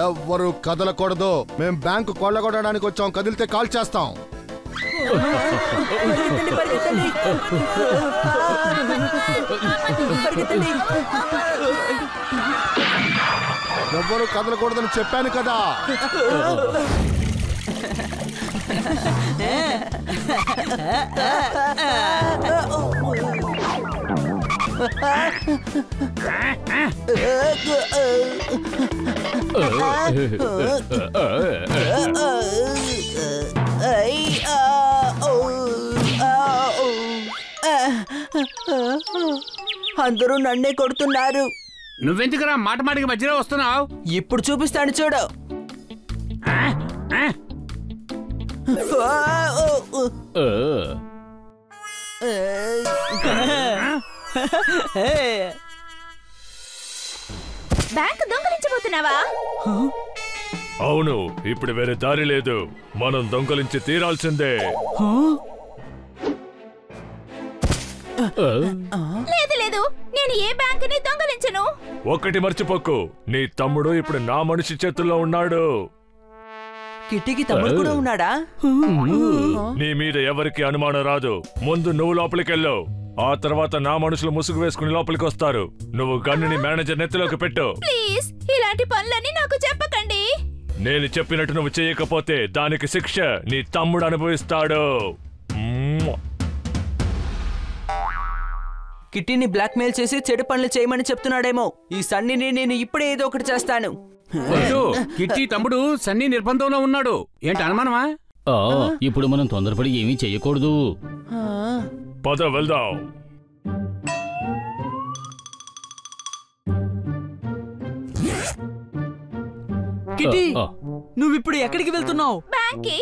ఎవ్వరు కదలకూడదు. మేం బ్యాంకు కొల్లగొట్టడానికి వచ్చాం. కదిలితే కాల్ చేస్తాం. ఎవ్వరు కదలకూడదని చెప్పాను కదా. అందరూ నన్నే కొడుతున్నారు. నువ్వెందుకురా మాట మాటికి మధ్యలో వస్తున్నావు? ఇప్పుడు చూపిస్తాను చూడు. బ్యాంక్ దొంగలించబోతున్నావా? అవును, ఇప్పుడు వేరే దారి లేదు. మనం దొంగలించి తీరాల్సిందే. లేదు లేదు, నేను ఏ బ్యాంక్ ని దొంగలించను. ఒక్కటి మర్చిపోకు, నీ తమ్ముడు ఇప్పుడు నా మనిషి చేతుల్లో ఉన్నాడు. కిట్టికి తమ్ముడు కూడా ఉన్నాడా? నీ మీద ఎవరికి అనుమానం రాదు. ముందు నువ్వు లోపలికెళ్ళు, ఆ తర్వాత నా మనుషులు ముసుగు వేసుకుని లోపలికి వస్తారు. నువ్వు గన్నుని మేనేజర్ నెత్తిలోకి పెట్టు. ప్లీజ్, ఇలాంటి పనులన్నీ నాకు చెప్పకండి. నేను చెప్పినట్టు నువ్వు చేయకపోతే దానికి శిక్ష నీ తమ్ముడు అనుభవిస్తాడు. కిట్టిని బ్లాక్మెయిల్ చేసి చెడు పనులు చేయమని చెప్తున్నాడేమో. ఈ సన్నీని నేను ఇప్పుడే ఏదో ఒకటి చేస్తాను. కిట్టి తమ్ముడు సన్నీ నిర్బంధంలో ఉన్నాడు. ఏంటి అనుమానమా? ఇప్పుడు మనం తొందరపడి ఏమీ చెయ్యకూడదు. పద వెళ్దాం. కిట్టి, నువ్విప్పుడు ఎక్కడికి వెళ్తున్నావు? బ్యాంక్కి.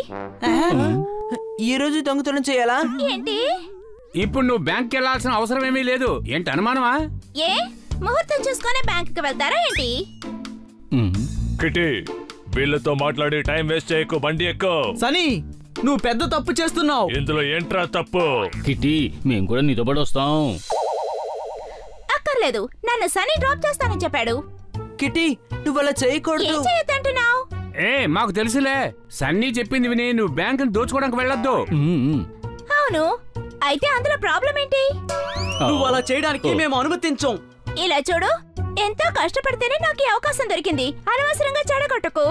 ఈ రోజు దొంగతనం చేయాలా ఏంటి? ఇప్పుడు నువ్వు బ్యాంక్కి వెళ్లాల్సిన అవసరం ఏమీ లేదు. ఏంటి అనుమానమా? ఏ ముహూర్తం చూసుకునే బ్యాంక్కి వెళ్తారా ఏంటి? కిట్టి, వీళ్ళతో మాట్లాడి టైం వేస్ట్ చేయకు. బండి ఎక్కు. సనీ, నువ్వు పెద్ద తప్పు చేస్తున్నావు. ఇందులో ఏంట్రా తప్పు? కిట్టి, మేము కూడా నీతో పాటు వస్తాం. అక్కర్లేదు, నన్ను సనీ డ్రాప్ చేస్తానని చెప్పాడు. కిట్టి, నువ్వు అలా చేయకూడదు. ఏం చేయొద్దంటున్నావు? మాకు తెలుసులే. సన్నీ చెప్పింది విని నువ్వు బ్యాంక్ దోచుకోవడానికి వెళ్ళొద్దు. అవును, అయితే అందులో ప్రాబ్లం ఏంటి? నువ్వు అలా చేయడానికి మేము అనుమతించం. ఇలా చూడు, ఎంతో కష్టపడితేనే నాకు ఈ అవకాశం దొరికింది. అనవసరంగా చెడగొట్టకు.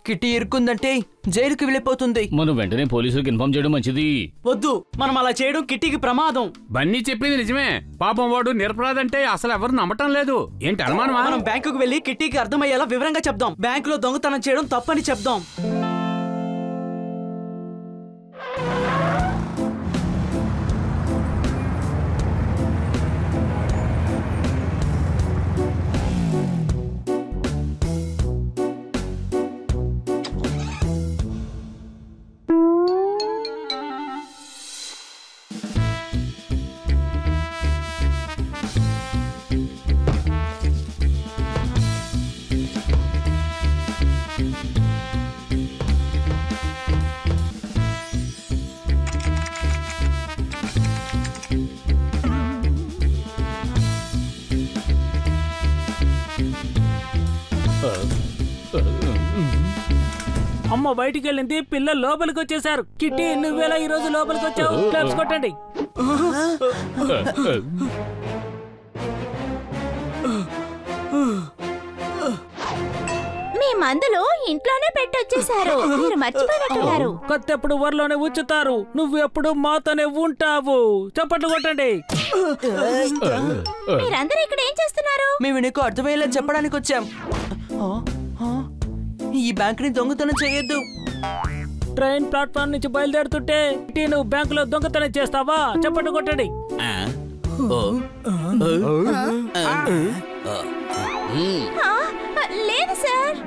కిట్టి ఇరుక్కుందంటే జైలుకి వెళ్ళిపోతుంది. మనం వెంటనే పోలీసులకు ఇన్ఫార్మ్ చేయడం మంచిది. వద్దు, మనం అలా చేయడం కిట్టికి ప్రమాదం. బన్నీ చెప్పింది నిజమే. పాపం వాడు నిరపరాధంటే అసలు ఎవరు నమ్మటం లేదు. ఏంటి అనుమానమా? మనం బ్యాంకుకు వెళ్లి కిట్టికి అర్థమయ్యేలా వివరంగా చెప్దాం. బ్యాంకులో దొంగతనం చేయడం తప్పని చెప్దాం. అమ్మ బయటికి వెళ్ళింది, పిల్లలు లోపలికి వచ్చేసారు. కిట్టి, నువ్వేలా ఈ రోజు లోపలికి వచ్చావు? క్లాప్స్ కొట్టండి. మీ మందులు ఇంట్లోనే పెట్టొచ్చేసారు. మీరు మర్చిపోయినట్టున్నారు. కొత్తెప్పుడు ఊర్లోనే ఉంచుతారు. నువ్వు ఎప్పుడు మాతోనే ఉంటావు. చప్పట్లు కొట్టండి. మీరందరూ ఇక్కడ ఏం చేస్తున్నారు? మేము నీకు అర్థమయ్యేలా చెప్పడానికి వచ్చాం. ఈ బ్యాంక్ ని దొంగతనం చేయొద్దు. ట్రైన్ ప్లాట్ఫామ్ నుంచి బయలుదేరుతుంటే నువ్వు బ్యాంకులో దొంగతనం చేస్తావా? చప్పట్లు కొట్టండి. లేదు సార్.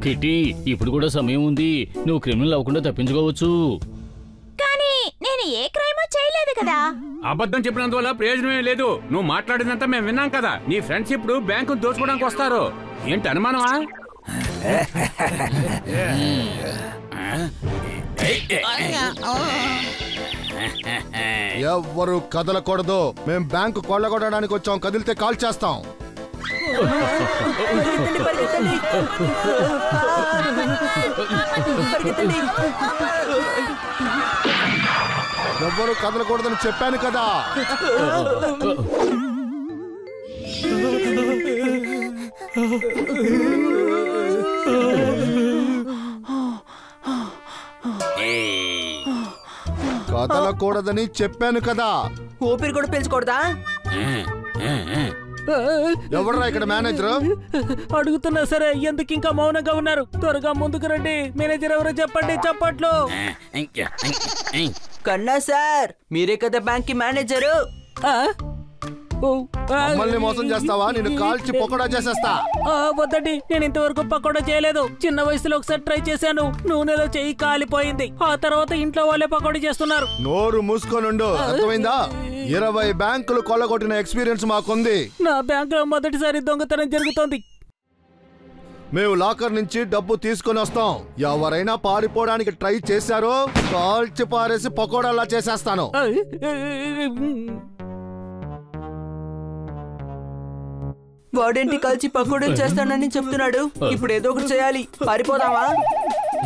కిట్టి, ఇప్పుడు కూడా సమయం ఉంది. నువ్వు క్రిమినల్ అవ్వకుండా తప్పించుకోవచ్చు. కానీ నేను ఏ క్రైమ్ చేయలేదు కదా. అబద్ధం చెప్పినందువల్ల ప్రయోజనమే లేదు. నువ్వు మాట్లాడినంత మేము విన్నాం కదా. నీ ఫ్రెండ్స్ ఇప్పుడు బ్యాంకు దోచుకోవడానికి వస్తారు. ఏంటి అనుమానమా? ఎవ్వరు కదలకూడదు. మేం బ్యాంకు కొల్లగొట్టడానికి వచ్చాం. కదిలితే కాల్ చేస్తాం. ఎవ్వరు కదలకూడదని చెప్పాను కదా. కదలకూడదని చెప్పాను కదా. ఊపిరి కూడా పీల్చకూడదా? ఎవడరా ఇక్కడ మేనేజర్? అడుగుతున్నా సరే ఎందుకు ఇంకా మౌనంగా ఉన్నారు? త్వరగా ముందుకు రండి. మేనేజర్ ఎవరో చెప్పండి. చప్పట్లు. కన్నా సార్, మీరే కదా బ్యాంక్ కి మేనేజరు. మమ్మల్ని మోసం చేస్తావా? నేను కాల్చి పకోడా చేసేస్తా. వద్దండి, నేను ఇంతవరకు పకోడా చేయలేదు. చిన్న వయసులో ఒకసారి ట్రై చేశాను. నూనెలో చెయ్యి కాలిపోయింది. ఆ తర్వాత ఇంట్లో వాళ్ళే పకోడీ చేస్తున్నారు. నోరు మూసుకోనుండు. అర్థమైందా? 20 బ్యాంకులు కొల్లగొట్టిన ఎక్స్పీరియన్స్ మాకుంది. నా బ్యాంకులో మొదటిసారి దొంగతనం జరుగుతోంది. మేము లాకర్ నుంచి డబ్బు తీసుకొని వస్తాం. ఎవరైనా పారిపోవడానికి ట్రై చేశారో కాల్చి పారేసి పకోడాలా చేసేస్తాను. వాడేంటి కాల్చి పకోడీలు చేస్తానని చెప్తున్నాడు? ఇప్పుడు ఏదో ఒకటి చేయాలి. పారిపోదామా?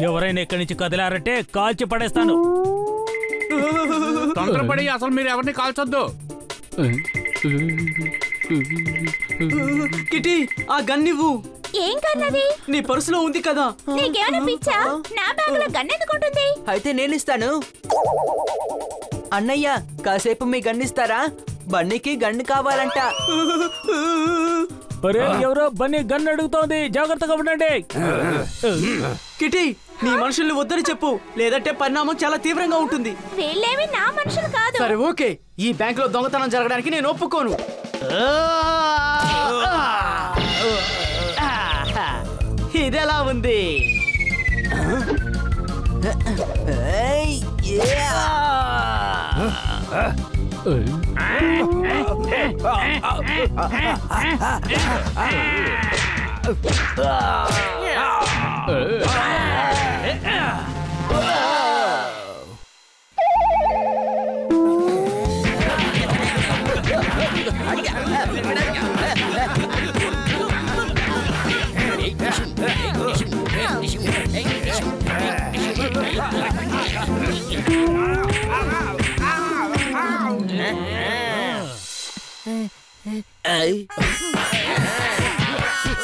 ఎవరైనా ఇక్కడి నుంచి కదిలారంటే కాల్చి పడేస్తాను. తొందరపడి అసలు మీరు ఎవరిని కాల్చొద్దు. కిటీ, ఆ గన్ ఇవ్వు. ఏం కన్నది? నీ పర్సులో ఉంది కదా. నీకేమైనా పిచ్చా? నా బ్యాగులో గన్ ఎందుకుంటుంది? అయితే నేను ఇస్తాను. అన్నయ్య, కాసేపు మీ గన్నిస్తారా? బన్నీకి గన్ను కావాలంట. ఎవరో బన్నీ గన్ అడుగుతోంది. జాగ్రత్తగా ఉండండి. కిటీ, నీ మనుషుల్ని వద్దని చెప్పు, లేదంటే పరిణామం చాలా తీవ్రంగా ఉంటుంది. వీళ్ళేమి నా మనుషులు కాదు. సరే ఓకే. ఈ బ్యాంక్ లో దొంగతనం జరగడానికి నేను ఒప్పుకోను. ఇదెలా ఉంది?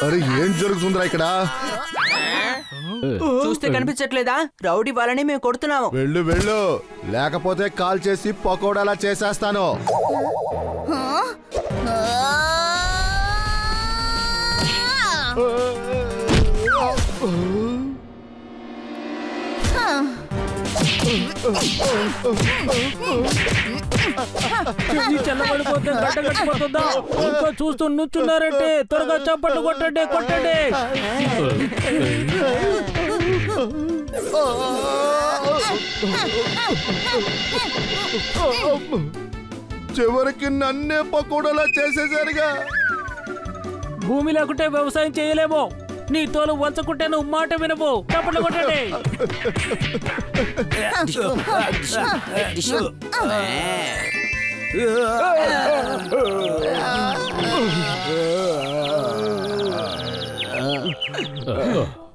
అరే ఏం జరుగుతుందిరా ఇక్కడ? చూస్తే కనిపించట్లేదా? రౌడీ వాళ్ళని మేము కొడుతున్నాము. వెళ్ళు వెళ్ళు, లేకపోతే కాల్ చేసి పకోడాలా చేసేస్తాను. చల్లబడిపోతే గడ్డ కట్టిపోతుందా? ఇంకా చూస్తూ నుంచున్నారంటే త్వరగా చప్పట్లు కొట్టండి, కొట్టండి. చివరికి నన్నే పకోడాలా చేసేసరిగా. భూమి లేకుంటే వ్యవసాయం చేయలేమో. నీ తోలు వంచకుంటే నువ్వు మాట వినవు. చప్పట్లు కొట్టండి.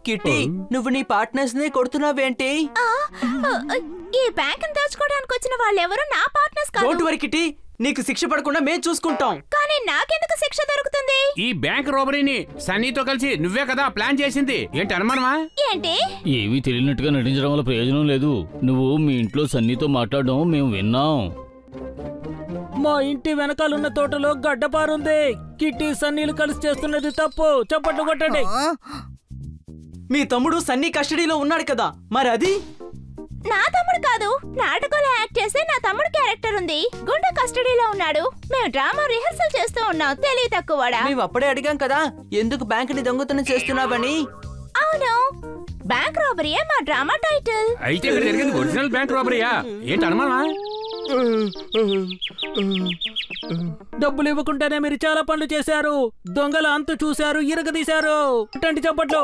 కిట్టి, నువ్వు నీ పార్ట్నర్స్ ని కొడుతున్నావేంటి? ఈ బ్యాంక్ దాచుకోవడానికి వచ్చిన వాళ్ళెవరూ నా పార్ట్నర్స్ కాదు. డోంట్ వరీ కిట్టి, నీకు శిక్ష పడకుండా మేము చూసుకుంటాం. కానీ నాకెందుకు శిక్ష దొరుకుతుంది? ఈ బ్యాంక్ రాబరీని సన్నీతో కలిసి నువ్వే కదా ప్లాన్ చేసింది. ఏంటి అనుమానమా? ఏంటి? ఏమీ తెలియనట్టుగా నటించడం వల్ల ప్రయోజనం లేదు. నువ్వు మీ ఇంట్లో సన్నీతో మాట్లాడడం మేము విన్నాం. మా ఇంటి వెనకాలన్న తోటలో గడ్డపారుంది. కిట్టి సన్నీలు కలిసి చేస్తున్నది తప్పు. చప్పట్లు కొట్టండి. మీ తమ్ముడు సన్నీ కస్టడీలో ఉన్నాడు కదా, మరి అది? నా తమ్ముడు కాదు. నాటకంలో యాక్ట్ చేసే నా తమ్ముడు క్యారెక్టర్ ఉంది. గుండా కస్టడీలో ఉన్నాడు. మేము డ్రామా రిహర్సల్ చేస్తూ ఉన్నాం. తెలివి తక్కువడా. మేము అప్పుడే అడిగాం కదా ఎందుకు బ్యాంక్ ని దొంగతనం చేస్తున్నావని. అవును, బ్యాంక్ రాబరీయే మా డ్రామా టైటిల్. అయితే ఇక్కడ జరిగింది ఒరిజినల్ బ్యాంక్ రాబరీయా? ఏంటి అనుమానమా? డబ్బులు ఇవ్వకుండానే మీరు చాలా పనులు చేశారు. దొంగల అంతు చూశారు, ఇరగదీశారు. ఇట్లాంటి చప్పట్లు.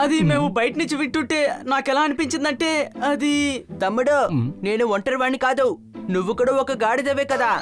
అది మేము బయట నుంచి వింటుంటే నాకెలా అనిపించిందంటే అది తమ్ముడు నేను ఒంటరి వాణ్ణి కాదు, నువ్వు కూడా ఒక గాడిదవే కదా.